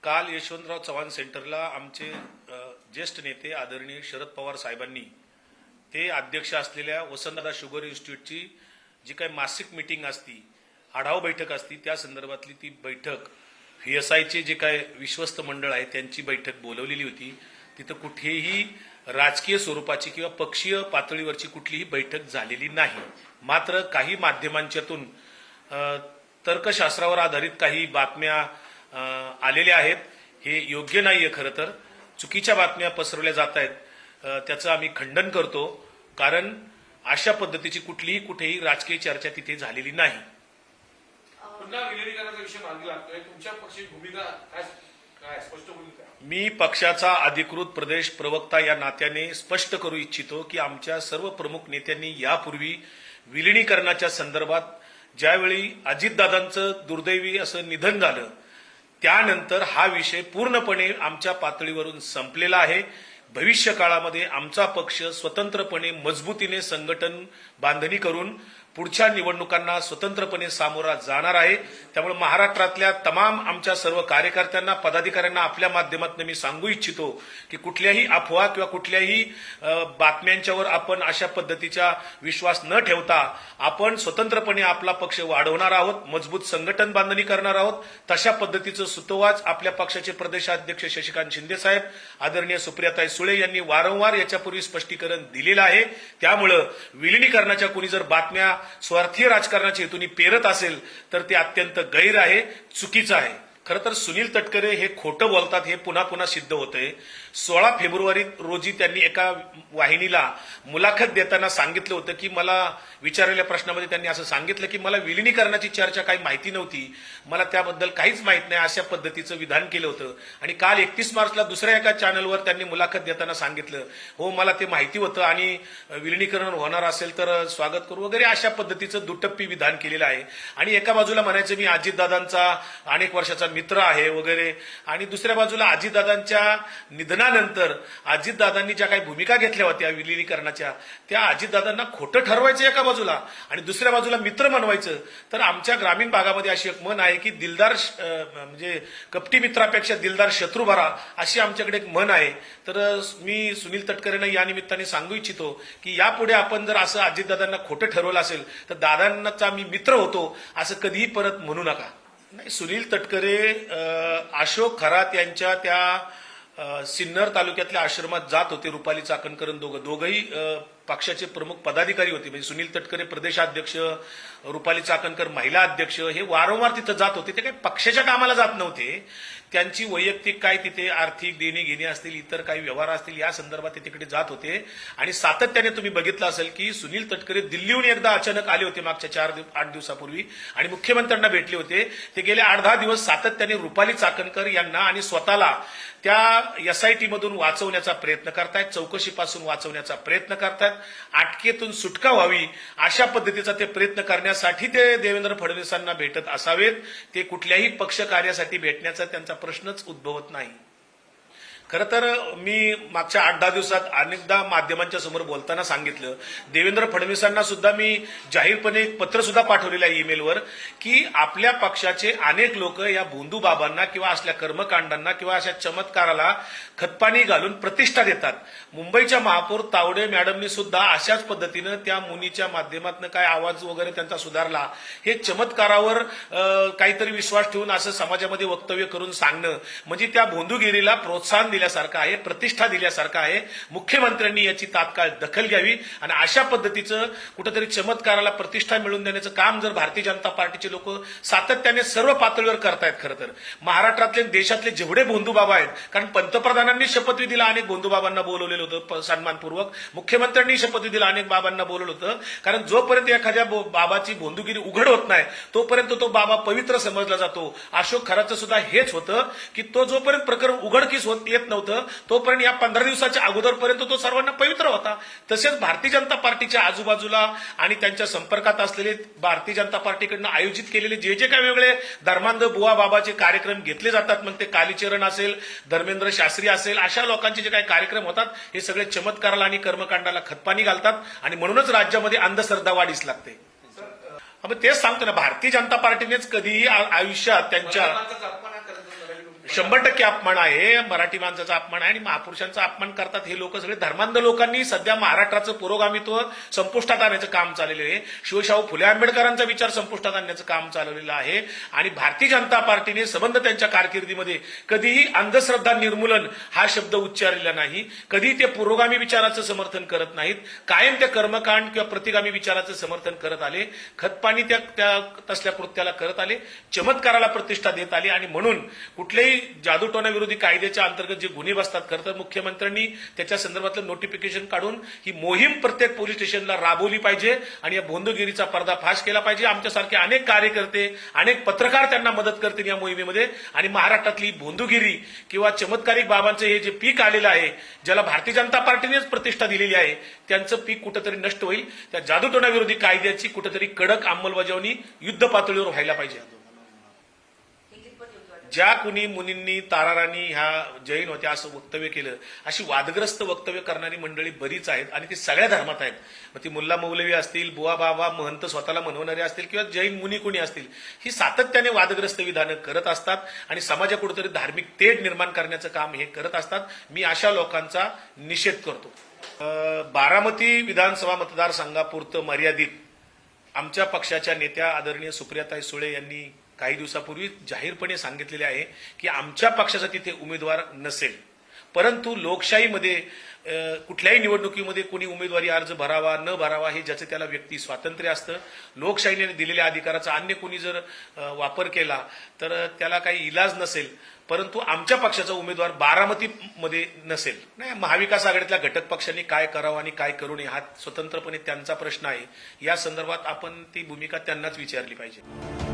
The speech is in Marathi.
काल यशवंतराव चव्हाण सेंटरला आमचे ज्येष्ठ नेते आदरणीय शरद पवार साहेबांनी ते अध्यक्ष असलेल्या वसंतदादा शुगर इन्स्टिट्यूटची जी काही मासिक मीटिंग असती, आढावा बैठक असती, त्या संदर्भातली ती बैठक VSIचे जे काय विश्वस्त मंडळ आहे त्यांची बैठक बोलवलेली होती. तिथं कुठेही राजकीय स्वरूपाची किंवा पक्षीय पातळीवरची कुठलीही बैठक झालेली नाही. मात्र काही माध्यमांच्यातून तर्कशास्त्रावर आधारित काही बातम्या आलेल्या आहेत. हे योग्य नाहीये. खरं तर चुकीच्या बातम्या पसरवल्या जात आहेत. त्याचं आम्ही खंडन करतो, कारण अशा पद्धतीची कुठलीही कुठेही राजकीय चर्चा तिथे झालेली नाही. पुन्हा विलीनीकरणाचा विषय मार्गी लागतोय. तुमच्या पक्षाची भूमिका काय स्पष्ट होईल का? मी पक्षाचा अधिकृत प्रदेश प्रवक्ता या नात्याने स्पष्ट करू इच्छितो की आमच्या सर्व प्रमुख नेत्यांनी यापूर्वी विलीनीकरणाच्या संदर्भात ज्यावेळी अजितदादांचं दुर्दैवी असं निधन झालं त्यानंतर हा विषय पूर्णपणे आमच्या पातळीवरून संपलेला आहे. भविष्य काळामध्ये आमचा पक्ष स्वतंत्रपणे मजबूतीने संघटन बांधणी करून पुढच्या निवडणुकांना स्वतंत्रपणे सामोरा जाणार आहे. त्यामुळे महाराष्ट्रातल्या तमाम आमच्या सर्व कार्यकर्त्यांना, पदाधिकाऱ्यांना आपल्या माध्यमातून मी सांगू इच्छितो की कुठल्याही अफवा किंवा कुठल्याही बातम्यांच्यावर आपण अशा पद्धतीचा विश्वास न ठेवता आपण स्वतंत्रपणे आपला पक्ष वाढवणार आहोत, मजबूत संघटन बांधणी करणार आहोत. तशा पद्धतीचं सुतोवाच आपल्या पक्षाचे प्रदेशाध्यक्ष शशिकांत शिंदे साहेब, आदरणीय सुप्रियाताई सुळे यांनी वारंवार याच्यापूर्वी स्पष्टीकरण दिलेलं आहे. त्यामुळे विलीनीकरणाच्या कुणी जर बातम्या स्वार्थीय राजकारणाच्या हेतूने पेरत असेल तर ते अत्यंत गैर आहे, चुकीचं आहे. खरं तर सुनील तटकरे हे खोटं बोलतात हे पुन्हा पुन्हा सिद्ध होतंय. 16 फेब्रुवारी रोजी त्यांनी एका वाहिनीला मुलाखत देताना सांगितलं होतं की मला विचारलेल्या प्रश्नामध्ये त्यांनी असं सांगितलं की मला विलीनीकरणाची चर्चा काही माहिती नव्हती, मला त्याबद्दल काहीच माहित नाही, अशा पद्धतीचं विधान केलं होतं. आणि काल 31 मार्चला दुसऱ्या एका चॅनलवर त्यांनी मुलाखत देताना सांगितलं, हो मला ते माहिती होतं आणि विलीनीकरण होणार असेल तर स्वागत करू वगैरे, अशा पद्धतीचं दुटप्पी विधान केलेलं आहे. आणि एका बाजूला म्हणायचं मी अजितदादांचा अनेक वर्षाचा मित्र आहे वगैरे, आणि दुसऱ्या बाजूला अजितदादांच्या निधनानंतर अजितदादांनी ज्या काही भूमिका घेतल्या होत्या विलीनीकरणाच्या त्या अजितदादांना खोटं ठरवायचं एका बाजूला आणि दुसऱ्या बाजूला मित्र म्हणवायचं. तर आमच्या ग्रामीण भागामध्ये अशी एक म्हण आहे की दिलदार म्हणजे कपटी मित्रापेक्षा दिलदार शत्रू बरा, अशी आमच्याकडे एक म्हण आहे. तर मी सुनील तटकरेंना या निमित्ताने सांगू इच्छितो की यापुढे आपण जर असं अजितदादांना खोटं ठरवलं असेल तर दादांचा मी मित्र होतो असं कधीही परत म्हणू नका. नाही, सुनील तटकरे अशोक खरात यांच्या त्या सिन्नर तालुक्यातल्या आश्रमात जात होते. रुपाली चाकणकरन दोघंही पक्षाचे प्रमुख पदाधिकारी होते. म्हणजे सुनील तटकरे प्रदेशाध्यक्ष, रुपाली चाकणकर महिला अध्यक्ष, हे वारंवार तिथं जात होते. ते काही पक्षाच्या कामाला जात नव्हते. त्यांची वैयक्तिक काय तिथे आर्थिक देणी घेणी असतील, इतर काही व्यवहार असतील, या संदर्भात ते तिकडे जात होते. आणि सातत्याने तुम्ही बघितलं असेल की सुनील तटकरे दिल्लीहून एकदा अचानक आले होते मागच्या 4-8 दिवसापूर्वी आणि मुख्यमंत्र्यांना भेटले होते. ते गेले 8-10 दिवस सातत्याने रुपाली चाकणकर यांना आणि स्वतःला त्या SIT मधून वाचवण्याचा प्रयत्न करतायत, चौकशीपासून वाचवण्याचा प्रयत्न करतायत, अटकेतून सुटका व्हावी अशा पद्धतीचा ते प्रयत्न करण्यासाठी ते देवेंद्र फडणवीसांना भेटत असावेत. ते कुठल्याही पक्ष कार्यासाठी भेटण्याचा त्यांचा प्रश्नच उद्भवत नाही. खरं तर मी मागच्या 8-10 दिवसात अनेकदा माध्यमांच्या समोर बोलताना सांगितलं, देवेंद्र फडणवीसांना सुद्धा मी जाहीरपणे एक पत्र सुद्धा पाठवलेलं आहे ईमेलवर की आपल्या पक्षाचे अनेक लोक या भोंदू बाबांना किंवा असल्या कर्मकांडांना किंवा अशा चमत्काराला खतपाणी घालून प्रतिष्ठा देतात. मुंबईच्या महापौर तावडे मॅडमनी सुद्धा अशाच पद्धतीनं त्या मुनीच्या माध्यमातून काय आवाज वगैरे त्यांचा सुधारला, हे चमत्कारावर काहीतरी विश्वास ठेवून असं समाजामध्ये वक्तव्य करून सांगणं म्हणजे त्या भोंदूगिरीला प्रोत्साहन दिल्यासारखं आहे, प्रतिष्ठा दिल्यासारखं आहे. मुख्यमंत्र्यांनी याची तात्काळ दखल घ्यावी आणि अशा पद्धतीचं कुठेतरी चमत्काराला प्रतिष्ठा मिळवून देण्याचं काम जर भारतीय जनता पार्टीचे लोक सातत्याने सर्व पातळीवर करतायत. खरं तर महाराष्ट्रातले देशातले जेवढे भोंदू बाबा आहेत, कारण पंतप्रधानांनी शपथविधीला अनेक भोंदू बाबांना बोलवलेलं होतं सन्मानपूर्वक, मुख्यमंत्र्यांनी शपथविधीला अनेक बाबांना बोलवलं होतं. कारण जोपर्यंत एखाद्या बाबाची भोंदूगिरी उघड होत नाही तोपर्यंत तो बाबा पवित्र समजला जातो. अशोक खराचं सुद्धा हेच होतं की तो जोपर्यंत प्रकरण उघडकीस होत येत नव्हतं तोपर्यंत या 15 दिवसाच्या अगोदरपर्यंत तो सर्वांना पवित्र होता. तसेच भारतीय जनता पार्टीच्या आजूबाजूला आणि त्यांच्या संपर्कात असलेले भारतीय जनता पार्टीकडनं आयोजित केलेले जे जे काही वेगळे धर्मांध बुवा बाबाचे कार्यक्रम घेतले जातात, मग ते कालीचरण असेल, धर्मेंद्र शास्त्री असेल, अशा लोकांचे जे काही कार्यक्रम होतात हे सगळे चमत्काराला आणि कर्मकांडाला खतपाणी घालतात आणि म्हणूनच राज्यामध्ये अंधश्रद्धा वाढीस लागते. तेच सांगतो ना, भारतीय जनता पार्टीनेच कधीही आयुष्यात त्यांच्या 100% अपमान आहे. मराठी माणसाचा अपमान आहे आणि महापुरुषांचा अपमान करतात हे लोक सगळे धर्मांध लोकांनी सध्या महाराष्ट्राचं पुरोगामित्व संपुष्टात आणण्याचं काम चाललेलं आहे. शिवशाहू फुले आंबेडकरांचा विचार संपुष्टात आणण्याचं काम चालवलेलं आहे आणि भारतीय जनता पार्टीने संबंध त्यांच्या कारकिर्दीमध्ये कधीही अंधश्रद्धा निर्मूलन हा शब्द उच्चारलेला नाही. कधी ते पुरोगामी विचाराचं समर्थन करत नाहीत. कायम त्या कर्मकांड किंवा प्रतिगामी विचाराचं समर्थन करत आले. खतपाणी त्या तसल्या कृत्याला करत आले. चमत्काराला प्रतिष्ठा देत आले आणि म्हणून कुठल्याही जादूटोना विरोधी कायद्याच्या अंतर्गत जे गुन्हे बसतात, खरं तर मुख्यमंत्र्यांनी त्याच्या संदर्भातलं नोटिफिकेशन काढून ही मोहीम प्रत्येक पोलीस स्टेशनला राबवली पाहिजे आणि या भोंदूगिरीचा पर्दाफाश केला पाहिजे. आमच्यासारखे अनेक कार्यकर्ते, अनेक पत्रकार त्यांना मदत करतील या मोहिमेमध्ये आणि महाराष्ट्रातली भोंदूगिरी किंवा चमत्कारिक बाबांचं हे जे पीक आलेलं आहे, ज्याला भारतीय जनता पार्टीनेच प्रतिष्ठा दिलेली आहे, त्यांचं पीक कुठेतरी नष्ट होईल. त्या जादूटोना विरोधी कायद्याची कुठेतरी कडक अंमलबजावणी युद्ध पातळीवर व्हायला पाहिजे. ज्या कुणी मुनींनी ताराराणी ह्या जैन होत्या असं वक्तव्य केलं, अशी वादग्रस्त वक्तव्य करणारी मंडळी बरीच आहेत आणि ती सगळ्या धर्मात आहेत. मग ती मुल्ला मौलवी असतील, बुवा बाबा महंत स्वतःला म्हणवणारे असतील किंवा जैन मुनी कुणी असतील, ही सातत्याने वादग्रस्त विधानं करत असतात आणि समाजात कुठेतरी धार्मिक तेढ निर्माण करण्याचं काम हे करत असतात. मी अशा लोकांचा निषेध करतो. बारामती विधानसभा मतदारसंघापुरतं मर्यादित आमच्या पक्षाच्या नेत्या आदरणीय सुप्रियाताई सुळे यांनी काही दिवसापूर्वी जाहीरपणे सांगितलेले आहे की आमच्या पक्षाचा तिथे उमेदवार नसेल. परंतु लोकशाहीमध्ये कुठल्याही निवडणुकीमध्ये कोणी उमेदवारी अर्ज भरावा न भरावा हे ज्याचं त्याला व्यक्ती स्वातंत्र्य असतं. लोकशाहीने दिलेल्या अधिकाराचा अन्य कोणी जर वापर केला तर त्याला काही इलाज नसेल. परंतु आमच्या पक्षाचा उमेदवार बारामतीमध्ये नसेल. नाही, महाविकास आघाडीतल्या घटक पक्षांनी काय करावं आणि काय करू नये हा स्वतंत्रपणे त्यांचा प्रश्न आहे. या संदर्भात आपण ती भूमिका त्यांनाच विचारली पाहिजे.